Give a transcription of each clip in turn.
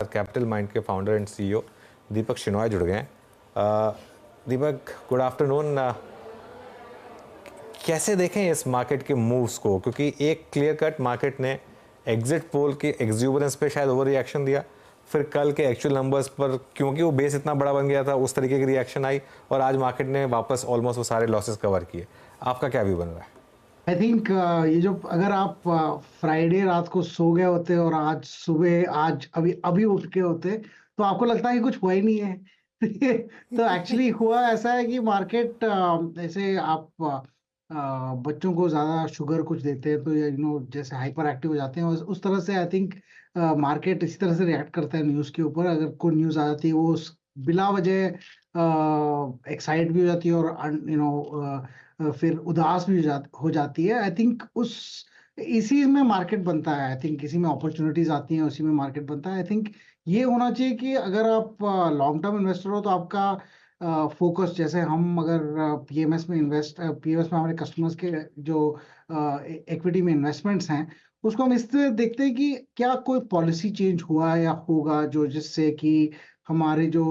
Capital mind के founder and CEO दीपक शिनॉय जुड़ गए हैं। दीपक, गुड आफ्टरनून। कैसे देखें इस मार्केट के मूव्स को, क्योंकि एक क्लियर कट मार्केट ने एग्जिट पोल की एक्सूबरेंस पे शायद ओवर रिएक्शन दिया, फिर कल के एक्चुअल नंबर्स पर क्योंकि वो बेस इतना बड़ा बन गया था उस तरीके की रिएक्शन आई, और आज मार्केट ने वापस ऑलमोस्ट वो सारे लॉसेस कवर किए। आपका क्या व्यू बन रहा है? आई थिंक ये जो अगर आप फ्राइडे रात को सो गए होते और आज सुबह आज अभी अभी उठ के होते तो आपको लगता है कि कुछ हुआ ही नहीं है। तो एक्चुअली हुआ ऐसा है कि मार्केट ऐसे आप बच्चों को ज्यादा शुगर कुछ देते हैं तो जैसे हाइपर एक्टिव हो जाते हैं, उस तरह से आई थिंक मार्केट इसी तरह से रिएक्ट करता है न्यूज के ऊपर। अगर कोई न्यूज आ जाती है वो बिला वजह एक्साइट भी हो जाती है और फिर उदास भी हो जाती है। आई थिंक उस इसी में मार्केट बनता है। आई थिंक इसी में अपॉर्चुनिटीज आती हैं, उसी में मार्केट बनता है। आई थिंक ये होना चाहिए कि अगर आप लॉन्ग टर्म इन्वेस्टर हो तो आपका फोकस, जैसे हम अगर पीएमएस में पीएमएस में हमारे कस्टमर्स के जो इक्विटी में इन्वेस्टमेंट्स हैं उसको हम इससे देखते हैं कि क्या कोई पॉलिसी चेंज हुआ है या होगा जो जिससे कि हमारे जो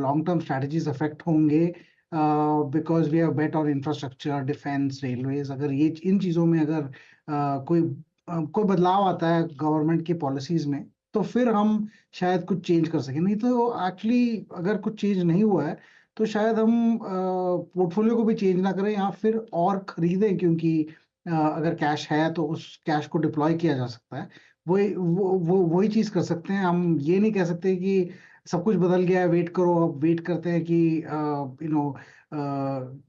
लॉन्ग टर्म स्ट्रैटेजीज अफेक्ट होंगे, because we have bet on infrastructure, defence, railways. अगर ये इन चीजों में अगर कोई बदलाव आता है गवर्नमेंट की पॉलिसीज में तो फिर हम शायद कुछ चेंज कर सकें। नहीं तो एक्चुअली अगर कुछ चेंज नहीं हुआ है तो शायद हम पोर्टफोलियो को भी चेंज ना करें या फिर और खरीदें, क्योंकि अगर कैश है तो उस कैश को डिप्लॉय किया जा सकता है। वही चीज कर सकते हैं। हम ये नहीं कह सकते कि सब कुछ बदल गया है, वेट करो। अब वेट करते हैं कि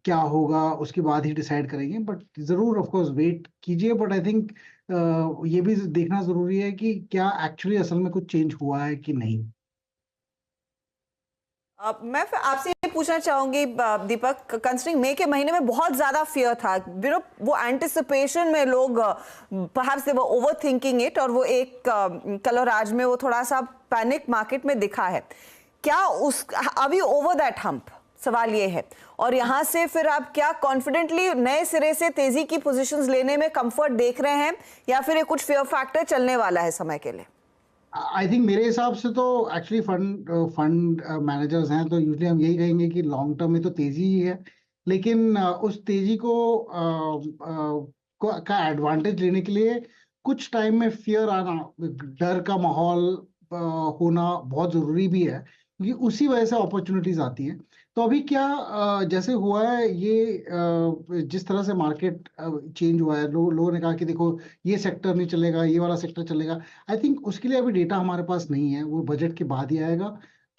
क्या होगा उसके बाद ही डिसाइड करेंगे। बट जरूर ऑफ कोर्स वेट कीजिए। बट आई थिंक ये भी देखना जरूरी है कि क्या एक्चुअली असल में कुछ चेंज हुआ है कि नहीं। मैं फिर आपसे ये पूछना चाहूंगी दीपक, कंसिडरिंग मई के महीने में बहुत ज्यादा फियर था, वो एंटिसिपेशन में लोग perhaps they were over thinking it, और वो एक कल और आज में वो थोड़ा सा पैनिक मार्केट में दिखा है। क्या उस अभी ओवर दैट हम्प, सवाल ये है। और यहाँ से फिर आप क्या कॉन्फिडेंटली नए सिरे से तेजी की पोजीशंस लेने में कंफर्ट देख रहे हैं, या फिर ये कुछ फियर फैक्टर चलने वाला है समय के लिए? आई थिंक मेरे हिसाब से तो एक्चुअली फंड मैनेजर्स हैं तो यूजली हम यही कहेंगे कि लॉन्ग टर्म में तो तेजी ही है, लेकिन उस तेजी का एडवांटेज लेने के लिए कुछ टाइम में फियर आना, डर का माहौल होना बहुत जरूरी भी है, क्योंकि उसी वजह से अपॉर्चुनिटीज आती हैं। तो अभी क्या जैसे हुआ है ये जिस तरह से मार्केट चेंज हुआ है, लोगों ने कहा कि देखो ये सेक्टर नहीं चलेगा, ये वाला सेक्टर चलेगा। आई थिंक उसके लिए अभी डेटा हमारे पास नहीं है, वो बजट के बाद ही आएगा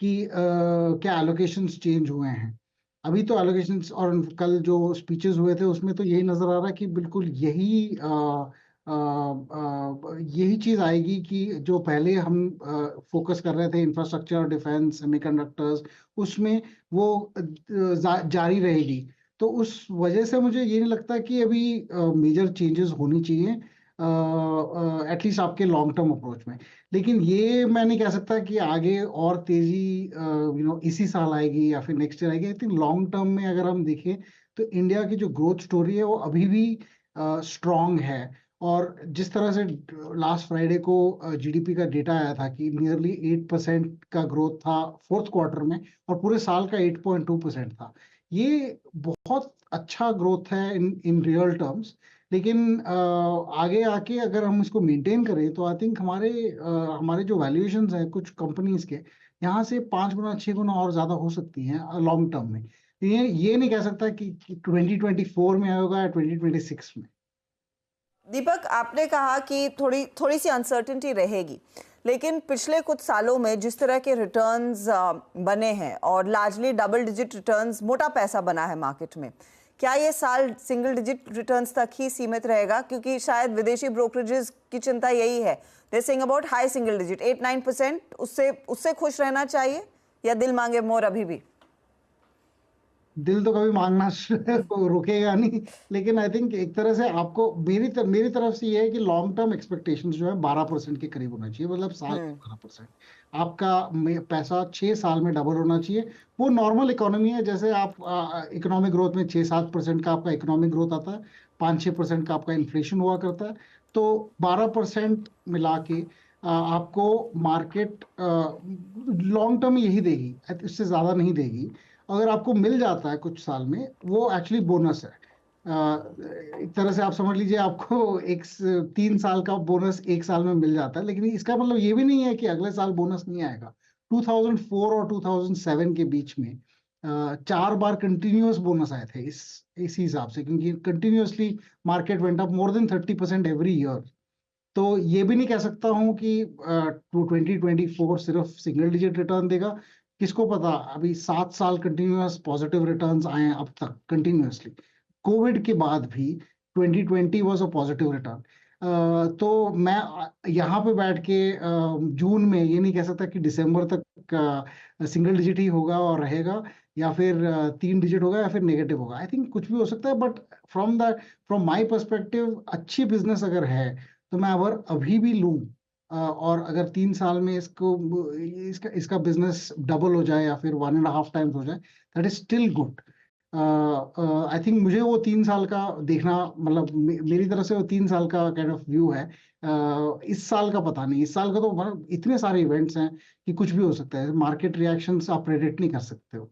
कि क्या एलोकेशंस चेंज हुए हैं। अभी तो एलोकेशंस और कल जो स्पीचेस हुए थे उसमें तो यही नजर आ रहा है कि बिल्कुल यही चीज आएगी कि जो पहले हम फोकस कर रहे थे इंफ्रास्ट्रक्चर, डिफेंस, सेमीकंडक्टर्स, उसमें वो जारी रहेगी। तो उस वजह से मुझे ये नहीं लगता कि अभी मेजर चेंजेस होनी चाहिए एटलीस्ट आपके लॉन्ग टर्म अप्रोच में। लेकिन ये मैं नहीं कह सकता कि आगे और तेजी इसी साल आएगी या फिर नेक्स्ट ईयर आएगी। आई थिंक लॉन्ग टर्म में अगर हम देखें तो इंडिया की जो ग्रोथ स्टोरी है वो अभी भी स्ट्रांग है। और जिस तरह से लास्ट फ्राइडे को जीडीपी का डेटा आया था कि नियरली 8% का ग्रोथ था फोर्थ क्वार्टर में, और पूरे साल का 8.2% था। ये बहुत अच्छा ग्रोथ है इन रियल टर्म्स। लेकिन आगे आके अगर हम इसको मेंटेन करें तो आई थिंक हमारे जो वैल्यूएशंस हैं कुछ कंपनीज के, यहाँ से 5 गुना 6 गुना और ज्यादा हो सकती हैं लॉन्ग टर्म में। ये नहीं कह सकता कि 2024 में होगा या 2026 में। दीपक, आपने कहा कि थोड़ी सी अनसर्टेनिटी रहेगी, लेकिन पिछले कुछ सालों में जिस तरह के रिटर्न्स बने हैं और लार्जली डबल डिजिट रिटर्न्स, मोटा पैसा बना है मार्केट में, क्या ये साल सिंगल डिजिट रिटर्न्स तक ही सीमित रहेगा? क्योंकि शायद विदेशी ब्रोकरेजेस की चिंता यही है, they saying about high single digit 8-9%, उससे खुश रहना चाहिए, या दिल मांगे मोर अभी भी? दिल तो कभी मांगना रुकेगा नहीं। लेकिन आई थिंक एक तरह से आपको मेरी तरफ से ये है कि लॉन्ग टर्म एक्सपेक्टेशंस जो है 12% के करीब होना चाहिए, मतलब साल 12%। आपका पैसा 6 साल में डबल होना चाहिए। वो नॉर्मल इकोनॉमी है, जैसे आप इकोनॉमिक ग्रोथ में 6-7% का आपका इकोनॉमिक ग्रोथ आता है, 5-6% का आपका इन्फ्लेशन हुआ करता है। तो 12% मिला के आपको मार्केट लॉन्ग टर्म यही देगी, इससे ज्यादा नहीं देगी। अगर आपको मिल जाता है कुछ साल में, वो एक्चुअली बोनस है। एक तरह से आप समझ लीजिए, आपको 3 साल का बोनस एक साल में मिल जाता है, लेकिन इसका मतलब ये भी नहीं है कि अगले साल बोनस नहीं आएगा। 2004 और 2007 के बीच में 4 बार कंटिन्यूअस बोनस आए थे इसी हिसाब से, क्योंकि continuously market went up more than 30% every year. तो ये भी नहीं कह सकता हूँ कि 2024 सिर्फ सिंगल डिजिट रिटर्न देगा। किसको पता, अभी 7 साल कंटिन्यूअस पॉजिटिव रिटर्न्स आए हैं अब तक कंटिन्यूअसली। कोविड के बाद भी 2020 वाज अ पॉजिटिव रिटर्न। तो मैं यहाँ पे बैठ के जून में ये नहीं कह सकता कि दिसंबर तक सिंगल डिजिट ही होगा और रहेगा, या फिर 3 डिजिट होगा, या फिर नेगेटिव होगा। आई थिंक कुछ भी हो सकता है, बट फ्रॉम माई पर्सपेक्टिव अच्छी बिजनेस अगर है तो मैं अगर अभी भी लूं, और अगर 3 साल में इसका बिजनेस डबल हो जाए या फिर 1.5 टाइम्स हो जाए, that is still good. I think मुझे वो 3 साल का देखना, मतलब मेरी तरफ से वो 3 साल का काइंड ऑफ व्यू है। इस साल का पता नहीं, इस साल का तो मतलब इतने सारे इवेंट्स हैं कि कुछ भी हो सकता है। मार्केट रिएक्शंस आप प्रेडिक्ट नहीं कर सकते हो।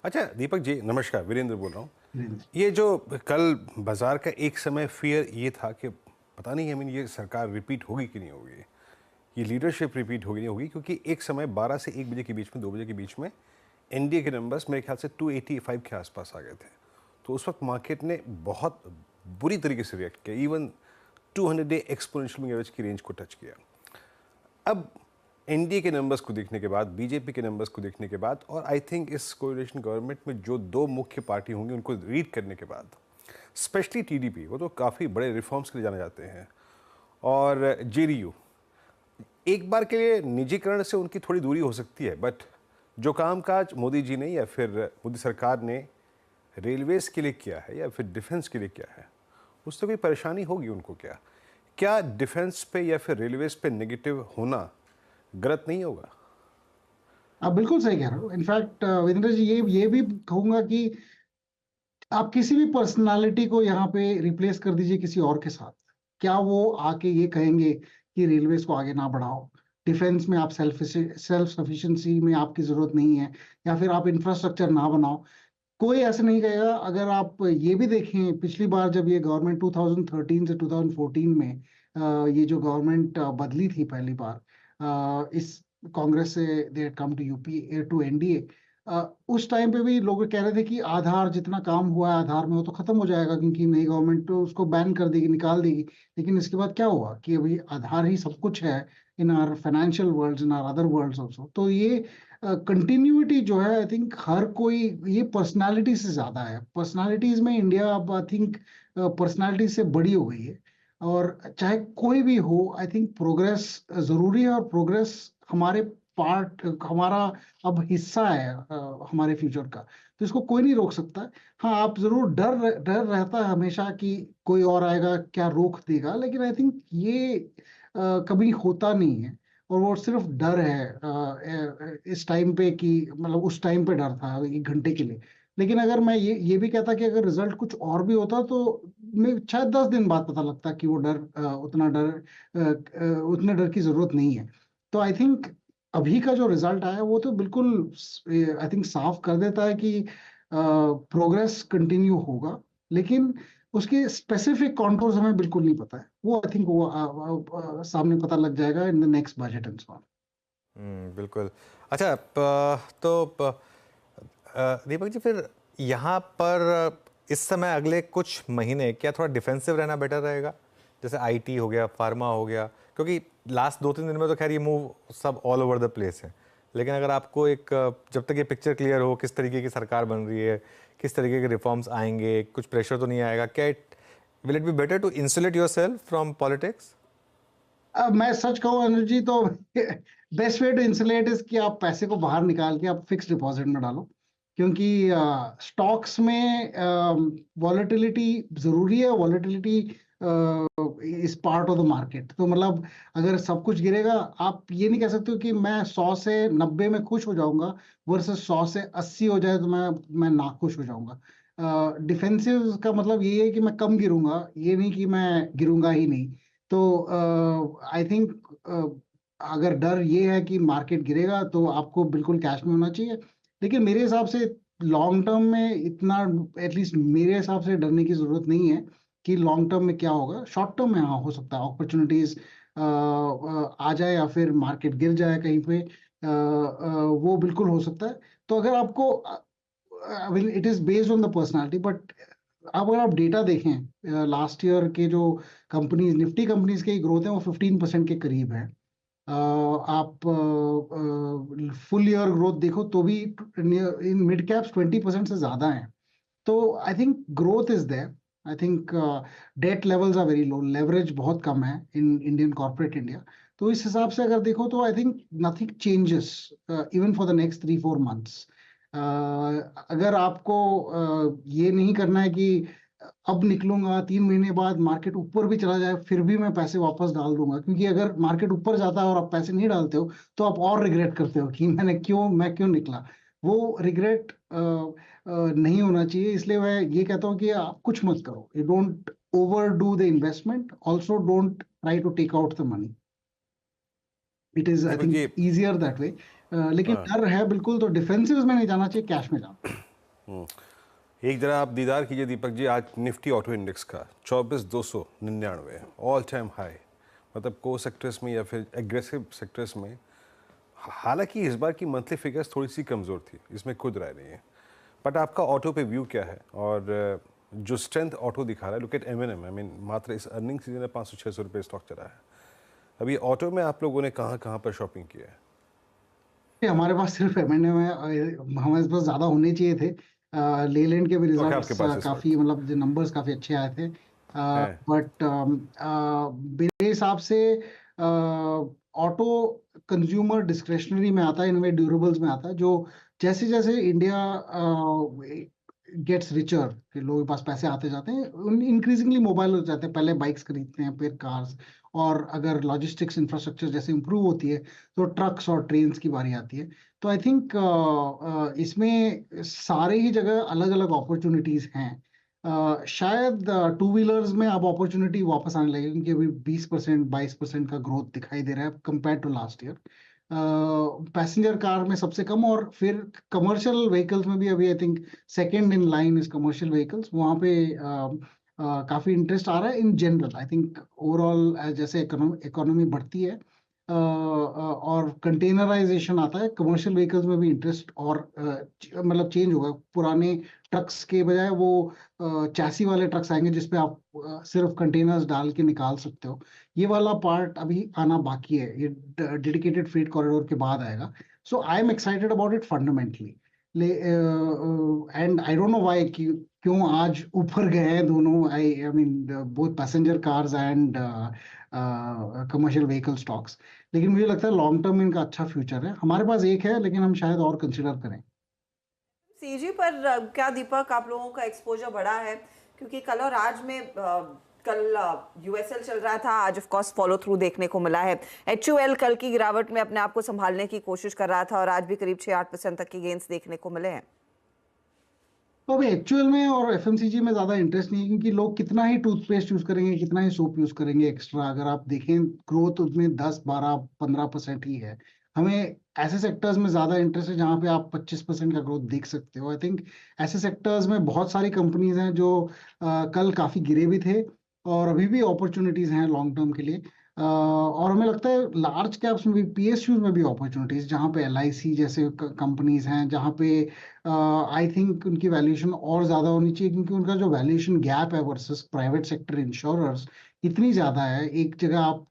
अच्छा दीपक जी, नमस्कार, वीरेंद्र बोल रहा हूँ। वीरेंद्र। ये जो कल बाजार का एक समय फियर ये था कि पता नहीं, ये सरकार रिपीट होगी कि नहीं होगी, ये लीडरशिप रिपीट होगी नहीं होगी, क्योंकि एक समय 12 से 1 बजे के बीच में, 2 बजे के बीच में एनडीए के नंबर्स मेरे ख्याल से 285 के आसपास आ गए थे। तो उस वक्त मार्केट ने बहुत बुरी तरीके से रिएक्ट किया, even 200 day exponential moving average की रेंज को टच किया। अब एनडीए के नंबर्स को देखने के बाद, बीजेपी के नंबर्स को देखने के बाद, और आई थिंक इस कोएलिशन गवर्नमेंट में जो 2 मुख्य पार्टी होंगी उनको रीड करने के बाद, स्पेशली टीडीपी, वो तो काफ़ी बड़े रिफॉर्म्स के लिए जाने जाते हैं, और जेडीयू, एक बार के लिए निजीकरण से उनकी थोड़ी दूरी हो सकती है, बट जो कामकाज मोदी जी ने या फिर मोदी सरकार ने रेलवेज के लिए किया है या फिर डिफेंस के लिए किया है, उससे कोई परेशानी होगी उनको क्या? क्या डिफेंस पे या फिर रेलवेज पे नेगेटिव होना गलत नहीं होगा? आप बिल्कुल सही कह रहे हो। इनफैक्ट वीरेंद्र जी, ये भी कहूंगा कि आप किसी भी पर्सनालिटी को यहाँ पे रिप्लेस कर दीजिए किसी और के साथ, क्या वो आके ये कहेंगे कि रेलवेज को आगे ना बढ़ाओ, डिफेंस में आप सेल्फ सफिशिएंसी में आपकी जरूरत नहीं है, या फिर आप इंफ्रास्ट्रक्चर ना बनाओ? कोई ऐसे नहीं कहेगा। अगर आप ये भी देखें, पिछली बार जब ये गवर्नमेंट 2013 से 2014 में ये जो गवर्नमेंट बदली थी पहली बार, इस कांग्रेस से they come to UP to NDA, उस टाइम पे भी लोग कह रहे थे कि आधार जितना काम हुआ है आधार में वो तो खत्म हो जाएगा, क्योंकि नई गवर्नमेंट तो उसको बैन कर देगी, निकाल देगी। लेकिन इसके बाद क्या हुआ कि अभी आधार ही सब कुछ है इन are financial world, in are other world's also. तो ये कंटिन्यूटी जो है, आई थिंक हर कोई, ये पर्सनालिटी से ज्यादा है। पर्सनालिटीज में इंडिया अब आई थिंक पर्सनालिटी से बड़ी हो गई है, और चाहे कोई भी हो, आई थिंक प्रोग्रेस जरूरी है, और प्रोग्रेस हमारे हमारा अब हिस्सा है हमारे फ्यूचर का। तो इसको कोई नहीं रोक सकता है। हाँ, आप जरूर डर रहता है हमेशा कि कोई और आएगा क्या रोक देगा, लेकिन आई थिंक ये कभी होता नहीं है, और वो सिर्फ डर है इस टाइम पे, कि मतलब उस टाइम पे डर था 1 घंटे के लिए। लेकिन अगर मैं ये भी कहता कि अगर रिजल्ट कुछ और भी होता, तो मैं शायद 10 दिन बाद पता लगता कि वो उतने डर की जरूरत नहीं है। तो आई थिंक अभी का जो रिजल्ट आया वो तो बिल्कुल आई थिंक साफ कर देता है कि प्रोग्रेस कंटिन्यू होगा, लेकिन उसके स्पेसिफिक कॉन्टोर्स हमें बिल्कुल नहीं पता है। वो आई थिंक वो सामने पता लग जाएगा in the next budget and so on. बिल्कुल। अच्छा, दीपक जी, फिर यहाँ पर इस समय अगले कुछ महीने क्या थोड़ा डिफेंसिव रहना बेटर रहेगा? जैसे आईटी हो गया, फार्मा हो गया, क्योंकि लास्ट 2-3 दिन में तो खैर ये मूव सब ऑल ओवर द प्लेस है, लेकिन अगर आपको एक, जब तक ये पिक्चर क्लियर हो किस तरीके की सरकार बन रही है, किस तरीके के रिफॉर्म्स आएंगे, कुछ प्रेशर तो नहीं आएगा, क्या will it be better to insulate yourself from politics? अब मैं सच कहूँ अनुज जी, तो best way to insulate is कि आप पैसे को बाहर निकाल के आप फिक्स डिपॉजिट में डालो, क्योंकि स्टॉक्स में वॉलेटिलिटी जरूरी है। Volatility is part of the market. तो मतलब अगर सब कुछ गिरेगा, आप ये नहीं कह सकते हो कि मैं 100 से 90 में खुश हो जाऊंगा वर्सेस 100 से 80 हो जाए तो मैं नाखुश हो जाऊंगा। डिफेंसिव का मतलब ये है कि मैं कम गिरूंगा, ये नहीं कि मैं गिरूंगा ही नहीं। तो आई थिंक अगर डर ये है कि मार्केट गिरेगा तो आपको बिल्कुल कैश में होना चाहिए, लेकिन मेरे हिसाब से लॉन्ग टर्म में इतना, एटलीस्ट मेरे हिसाब से डरने की जरूरत नहीं है कि लॉन्ग टर्म में क्या होगा। शॉर्ट टर्म में हाँ हो सकता है अपॉर्चुनिटीज आ जाए या फिर मार्केट गिर जाए कहीं पे, वो बिल्कुल हो सकता है। तो अगर आपको, I mean it is based on the personality, but अब अगर आप डेटा देखें लास्ट ईयर के जो कंपनीज, निफ्टी कंपनीज के ग्रोथ है वो 15% के करीब है। आप फुल ईयर ग्रोथ देखो तो भी इन मिड कैप्स 20% से ज्यादा है। तो I think growth is there. I think debt levels are very low, leverage बहुत कम है इन इंडियन कॉर्पोरेट इंडिया। तो इस हिसाब से अगर देखो तो I think nothing changes even for the next 3-4 months. अगर आपको ये नहीं करना है कि अब निकलूंगा 3 महीने बाद मार्केट ऊपर भी चला जाए फिर भी मैं पैसे वापस डाल दूंगा, क्योंकि अगर मार्केट ऊपर जाता है और आप पैसे नहीं डालते हो तो आप और रिग्रेट करते हो कि मैं क्यों निकला। वो रिग्रेट नहीं होना चाहिए। इसलिए मैं ये कहता हूँ कि आप कुछ मत करो, you don't overdo the investment, also don't try to take out the money. It is I Deepak ji, think easier that way. लेकिन हाँ। डर है बिल्कुल, तो डिफेंसिव में नहीं जाना चाहिए, कैश में जाना। एक जरा आप दीदार कीजिए दीपक जी, आज निफ्टी ऑटो इंडेक्स का 24,299 ऑल टाइम हाई, मतलब को सेक्टर्स में या फिर एग्रेसिव सेक्टर्स में। हालांकि इस बार की मंथली फिगर्स थोड़ी सी कमज़ोर थी, इसमें खुद राय नहीं है, बट आपका ऑटो पे व्यू क्या है? और जो स्ट्रेंथ ऑटो दिखा रहा है, look at M&M, I mean मात्र इस अर्निंग सीजन में 500-600 रुपये स्टॉक चला है। अभी ऑटो में आप लोगों ने कहाँ कहाँ पर शॉपिंग किया है? हमारे पास सिर्फ M&M है, हमारे पास ज्यादा होने चाहिए थे। लेलैंड के भी तो क्या रिजल्ट्स आपके पास इस काफी, मतलब जो नंबर्स काफी अच्छे आए थे, वक्त बट मेरे हिसाब से ऑटो कंज्यूमर डिस्क्रेशनरी में आता है, इनमें ड्यूरेबल्स में आता है। जो जैसे जैसे इंडिया गेट्स रिचर, कि लोगों के पास पैसे आते जाते हैं, इंक्रीजिंगली मोबाइल हो जाते हैं, पहले बाइक्स खरीदते हैं फिर कार्स, और अगर लॉजिस्टिक्स इंफ्रास्ट्रक्चर जैसे इंप्रूव होती है तो ट्रक्स और ट्रेन्स की बारी आती है। तो आई थिंक इसमें सारे ही जगह अलग अलग अपॉर्चुनिटीज हैं। शायद टू व्हीलर्स में अब अपॉर्चुनिटी वापस आने लगी, क्योंकि अभी 20% 22% का ग्रोथ दिखाई दे रहा है compare to last year. Passenger car में सबसे कम, और फिर कमर्शियल व्हीकल्स में भी अभी I think second in line is commercial vehicles. वहाँ पे काफी इंटरेस्ट आ रहा है in general. I think overall जैसे इकोनॉमी बढ़ती है और कंटेनराइजेशन आता है, कमर्शियल व्हीकल्स में भी इंटरेस्ट और मतलब चेंज होगा। पुराने ट्रक्स के बजाय वो चैसी वाले ट्रक्स आएंगे जिसपे आप सिर्फ कंटेनर्स डाल के निकाल सकते हो। ये वाला पार्ट अभी आना बाकी है, ये डेडिकेटेड फ्रेट कॉरिडोर के बाद आएगा। So I am excited about it fundamentally. And I don't know why, क्यों आज ऊपर गए हैं दोनों। I mean both passenger cars and commercial vehicle stocks. लेकिन मुझे लगता है लॉन्ग टर्म में इनका अच्छा फ्यूचर है। हमारे पास एक है, लेकिन हम शायद और कंसिडर करें। सीजी पर क्या दीपक आप लोगों का एक्सपोजर बढ़ा है? क्योंकि कल और आज में कल यूएसएल चल रहा था, आज ऑफ कोर्स फॉलो थ्रू देखने को मिला है। एचयूएल कल की गिरावट में अपने आप को संभालने की कोशिश कर रहा था और आज भी करीब 6-8% तक की गेंस देखने को मिले हैं। तो अभी एक्चुअल में और एफएमसीजी में ज्यादा इंटरेस्ट नहीं है, क्योंकि लोग कितना ही टूथपेस्ट यूज करेंगे, कितना ही सोप यूज करेंगे एक्स्ट्रा। अगर आप देखें ग्रोथ उसमें 10-12-15% ही है। हमें ऐसे सेक्टर्स में ज्यादा इंटरेस्ट है जहां पे आप 25% का ग्रोथ देख सकते हो। आई थिंक ऐसे सेक्टर्स में बहुत सारी कंपनीज हैं जो कल काफी गिरे भी थे, और अभी भी अपॉर्चुनिटीज हैं लॉन्ग टर्म के लिए। और हमें लगता है लार्ज कैप्स में भी, पीएसयूज में भी अपॉर्चुनिटीज, जहाँ पे LIC जैसे कंपनीज हैं, जहाँ पे आई थिंक उनकी वैल्यूएशन और ज्यादा होनी चाहिए, क्योंकि उनका जो वैल्यूएशन गैप है वर्सेस प्राइवेट सेक्टर इंश्योरर्स इतनी ज्यादा है। एक जगह आप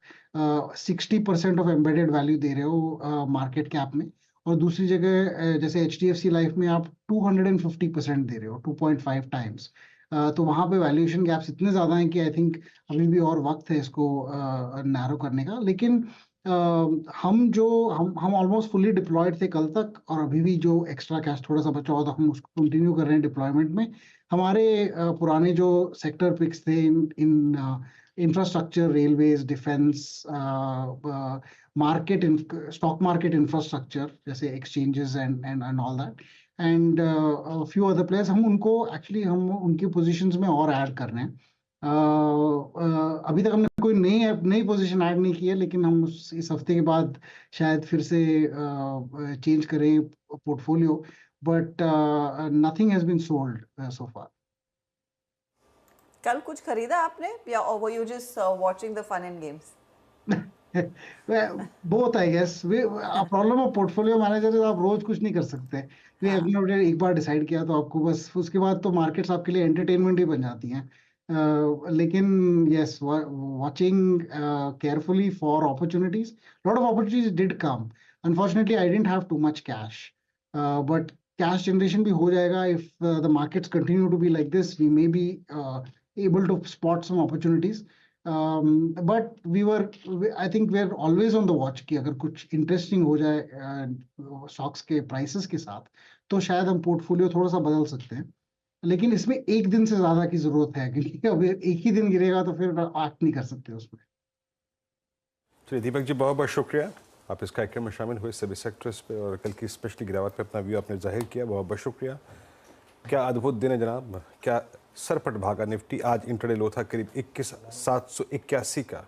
60% ऑफ एम्बेडेड वैल्यू दे रहे हो मार्केट कैप में, और दूसरी जगह जैसे HDFC लाइफ में आप 250% दे रहे हो, 2.5 टाइम्स। तो वहां पे वैल्यूएशन गैप्स इतने ज्यादा हैं कि आई थिंक अभी भी और वक्त है इसको नैरो करने का। लेकिन हम ऑलमोस्ट फुली डिप्लॉयड थे कल तक, और अभी भी जो एक्स्ट्रा कैश थोड़ा सा बचा हुआ था हम उसको कंटिन्यू कर रहे हैं डिप्लॉयमेंट में। हमारे पुराने जो सेक्टर पिक्स थे in infrastructure, railways, defence, market, stock market infrastructure जैसे exchanges and all that, and few other players, हम उनको एक्चुअली हम उनकी पोजीशंस में और ऐड कर रहे हैं। अभी तक हमने कोई नई पोजीशन ऐड नहीं की है, लेकिन हम इस हफ्ते के बाद शायद फिर से चेंज करें portfolio, but nothing has been sold so far. कल कुछ खरीदा आपने या were you just watching the fun and games? Both I guess. Problem of portfolio manager है, आप रोज कुछ नहीं कर सकते। वे आपने एक बार डिसाइड किया तो आपको बस उसके बाद तो मार्केट्स आपके लिए एंटरटेनमेंट ही बन जाती हैं। लेकिन yes, watching carefully for opportunities, lot of opportunities did come. Unfortunately I didn't have too much cash, but cash generation भी हो जाएगा if the markets continue to be like this. We may be able to spot some opportunities, but I think we're always on the watch कि अगर कुछ interesting हो जाए stocks के prices के साथ, तो शायद हम पोर्टफोलियो थोड़ा सा बदल सकते हैं। लेकिन इसमें एक दिन से ज्यादा की जरूरत है, क्योंकि अगर एक ही दिन गिरेगा तो फिर एक्ट नहीं कर सकते उसमें। चलिए दीपक जी, बहुत बहुत शुक्रिया, आप इस कार्यक्रम में शामिल हुए सभी सेक्टर्स पे और कल की स्पेशली गिरावट पे अपना व्यू आपने जाहिर किया, बहुत बहुत शुक्रिया। क्या अद्भुत दिन है जनाब, क्या सरपट भागा निफ्टी। आज इंट्राडे लो था करीब 21,781 का,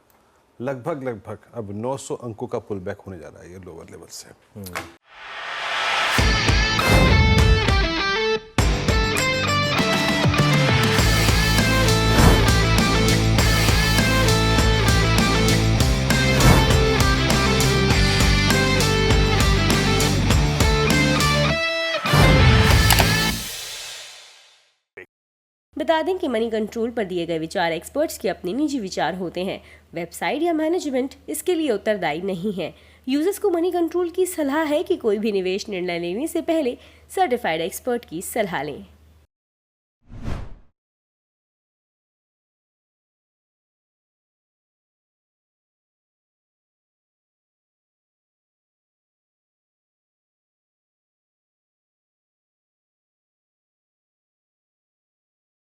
लगभग अब 900 अंकों का पुल बैक होने जा रहा है ये लोअर लेवल से। बता दें कि मनी कंट्रोल पर दिए गए विचार एक्सपर्ट्स के अपने निजी विचार होते हैं। वेबसाइट या मैनेजमेंट इसके लिए उत्तरदायी नहीं है। यूजर्स को मनी कंट्रोल की सलाह है कि कोई भी निवेश निर्णय लेने से पहले सर्टिफाइड एक्सपर्ट की सलाह लें।